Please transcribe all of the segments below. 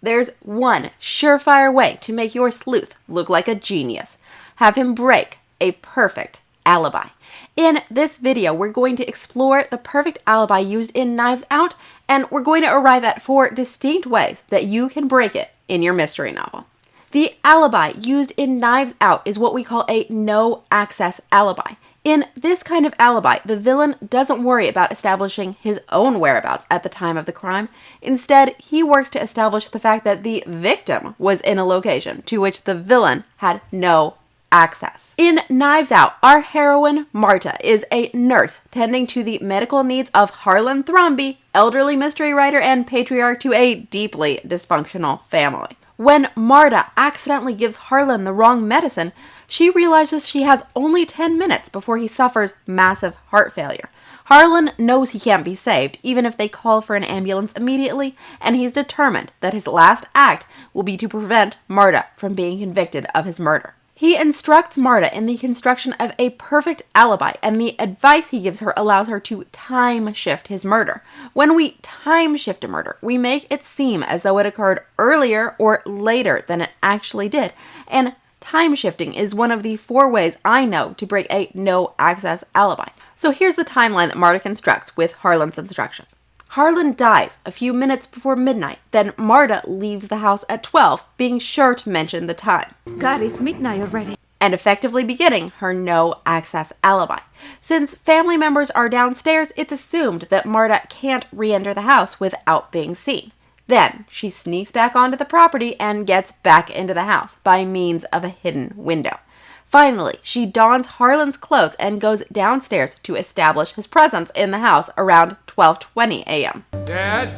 there's one surefire way to make your sleuth look like a genius. Have him break a perfect alibi. In this video, we're going to explore the perfect alibi used in Knives Out, and we're going to arrive at 4 distinct ways that you can break it in your mystery novel. The alibi used in Knives Out is what we call a no access alibi. In this kind of alibi, the villain doesn't worry about establishing his own whereabouts at the time of the crime. Instead, he works to establish the fact that the victim was in a location to which the villain had no access. In Knives Out, our heroine, Marta, is a nurse tending to the medical needs of Harlan Thrombey, elderly mystery writer and patriarch to a deeply dysfunctional family. When Marta accidentally gives Harlan the wrong medicine, she realizes she has only 10 minutes before he suffers massive heart failure. Harlan knows he can't be saved, even if they call for an ambulance immediately, and he's determined that his last act will be to prevent Marta from being convicted of his murder. He instructs Marta in the construction of a perfect alibi, and the advice he gives her allows her to time shift his murder. When we time shift a murder, we make it seem as though it occurred earlier or later than it actually did, and time shifting is one of the 4 ways I know to break a no access alibi. So here's the timeline that Marta constructs with Harlan's instruction. Harlan dies a few minutes before midnight, then Marta leaves the house at 12, being sure to mention the time. God, it's midnight already. And effectively beginning her no access alibi. Since family members are downstairs, it's assumed that Marta can't re-enter the house without being seen. Then she sneaks back onto the property and gets back into the house by means of a hidden window. Finally, she dons Harlan's clothes and goes downstairs to establish his presence in the house around 12:20 a.m. Dad,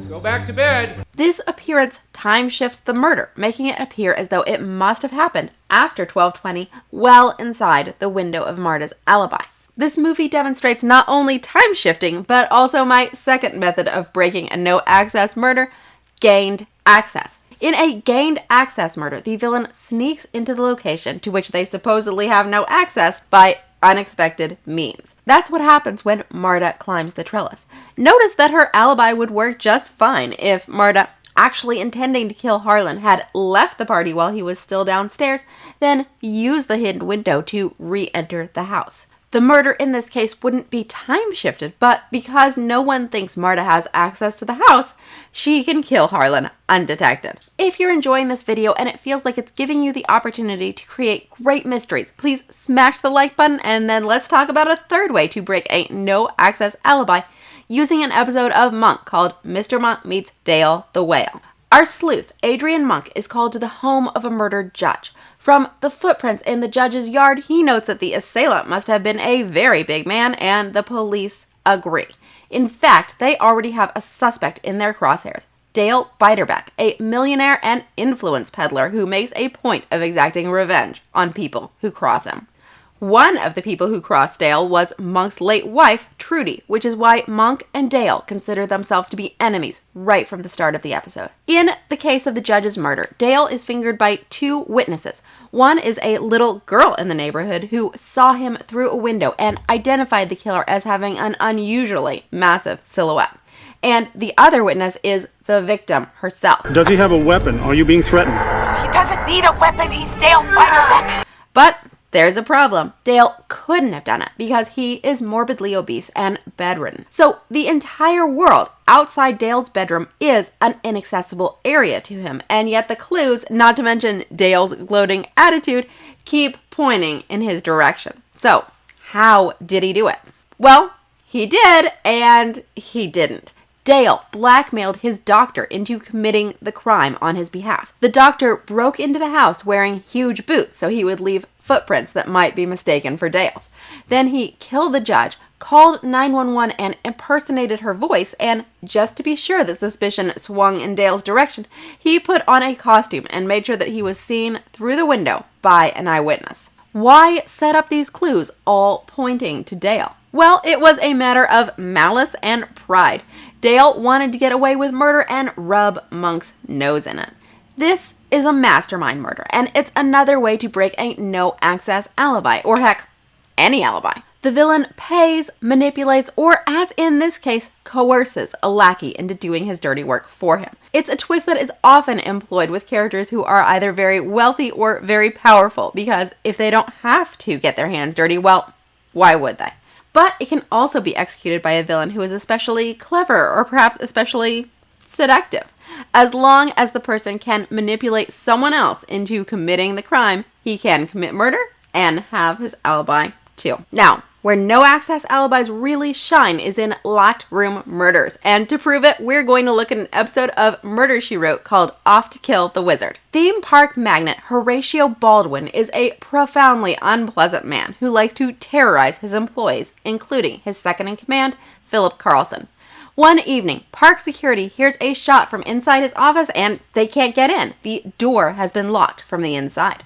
go back to bed. This appearance time shifts the murder, making it appear as though it must have happened after 12:20, well inside the window of Marta's alibi. This movie demonstrates not only time shifting, but also my second method of breaking a no access murder, gained access. In a gained access murder, the villain sneaks into the location to which they supposedly have no access by unexpected means. That's what happens when Marta climbs the trellis. Notice that her alibi would work just fine if Marta, actually intending to kill Harlan, had left the party while he was still downstairs, then used the hidden window to re-enter the house. The murder in this case wouldn't be time shifted, but because no one thinks Marta has access to the house, she can kill Harlan undetected. If you're enjoying this video and it feels like it's giving you the opportunity to create great mysteries, please smash the like button, and then let's talk about a third way to break a no access alibi using an episode of Monk called Mr. Monk Meets Dale the Whale. Our sleuth, Adrian Monk, is called to the home of a murdered judge. From the footprints in the judge's yard, he notes that the assailant must have been a very big man, and the police agree. In fact, they already have a suspect in their crosshairs, Dale Beiderbecke, a millionaire and influence peddler who makes a point of exacting revenge on people who cross him. One of the people who crossed Dale was Monk's late wife, Trudy, which is why Monk and Dale consider themselves to be enemies right from the start of the episode. In the case of the judge's murder, Dale is fingered by 2 witnesses. One is a little girl in the neighborhood who saw him through a window and identified the killer as having an unusually massive silhouette. And the other witness is the victim herself. Does he have a weapon? Are you being threatened? He doesn't need a weapon. He's Dale Beiderbecke. But there's a problem. Dale couldn't have done it because he is morbidly obese and bedridden. So the entire world outside Dale's bedroom is an inaccessible area to him, and yet the clues, not to mention Dale's gloating attitude, keep pointing in his direction. So how did he do it? Well, he did and he didn't. Dale blackmailed his doctor into committing the crime on his behalf. The doctor broke into the house wearing huge boots so he would leave footprints that might be mistaken for Dale's. Then he killed the judge, called 911 and impersonated her voice, and just to be sure that suspicion swung in Dale's direction, he put on a costume and made sure that he was seen through the window by an eyewitness. Why set up these clues all pointing to Dale? Well, it was a matter of malice and pride. Dale wanted to get away with murder and rub Monk's nose in it. This is a mastermind murder, and it's another way to break a no access alibi, or heck, any alibi. The villain pays, manipulates, or as in this case, coerces a lackey into doing his dirty work for him. It's a twist that is often employed with characters who are either very wealthy or very powerful, because if they don't have to get their hands dirty, well, why would they? But it can also be executed by a villain who is especially clever or perhaps especially seductive. As long as the person can manipulate someone else into committing the crime, he can commit murder and have his alibi too. Now, where no access alibis really shine is in locked room murders. And to prove it, we're going to look at an episode of Murder, She Wrote called Off to Kill the Wizard. Theme park magnate Horatio Baldwin is a profoundly unpleasant man who likes to terrorize his employees, including his second in command, Philip Carlson. One evening, park security hears a shot from inside his office and they can't get in. The door has been locked from the inside.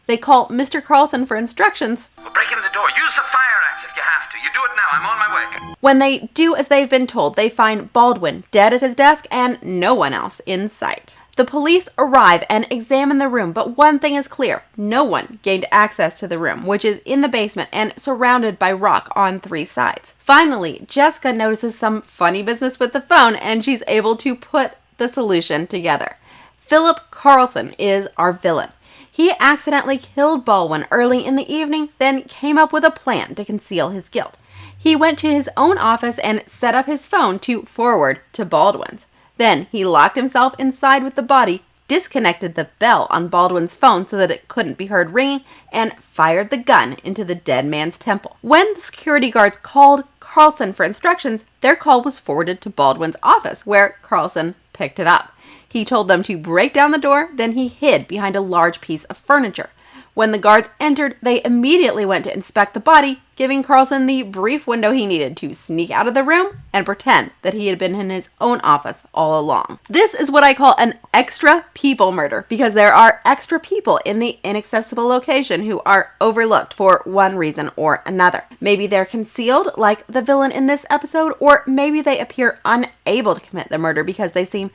They call Mr. Carlson for instructions. We're breaking the door. Use the fire axe if you have to. You do it now. I'm on my way. When they do as they've been told, they find Baldwin dead at his desk and no one else in sight. The police arrive and examine the room, but one thing is clear. No one gained access to the room, which is in the basement and surrounded by rock on 3 sides. Finally, Jessica notices some funny business with the phone and she's able to put the solution together. Philip Carlson is our villain. He accidentally killed Baldwin early in the evening, then came up with a plan to conceal his guilt. He went to his own office and set up his phone to forward to Baldwin's. Then he locked himself inside with the body, disconnected the bell on Baldwin's phone so that it couldn't be heard ringing, and fired the gun into the dead man's temple. When the security guards called Carlson for instructions, their call was forwarded to Baldwin's office, where Carlson picked it up. He told them to break down the door, then he hid behind a large piece of furniture. When the guards entered, they immediately went to inspect the body, giving Carlson the brief window he needed to sneak out of the room and pretend that he had been in his own office all along. This is what I call an extra people murder, because there are extra people in the inaccessible location who are overlooked for one reason or another. Maybe they're concealed, like the villain in this episode, or maybe they appear unable to commit the murder because they seem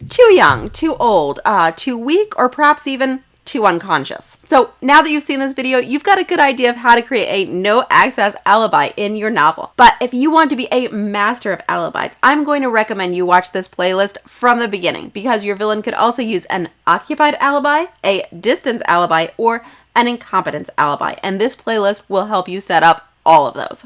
too young, too old, too weak, or perhaps even too unconscious. So now that you've seen this video, you've got a good idea of how to create a no access alibi in your novel. But if you want to be a master of alibis, I'm going to recommend you watch this playlist from the beginning, because your villain could also use an occupied alibi, a distance alibi, or an incompetence alibi. And this playlist will help you set up all of those.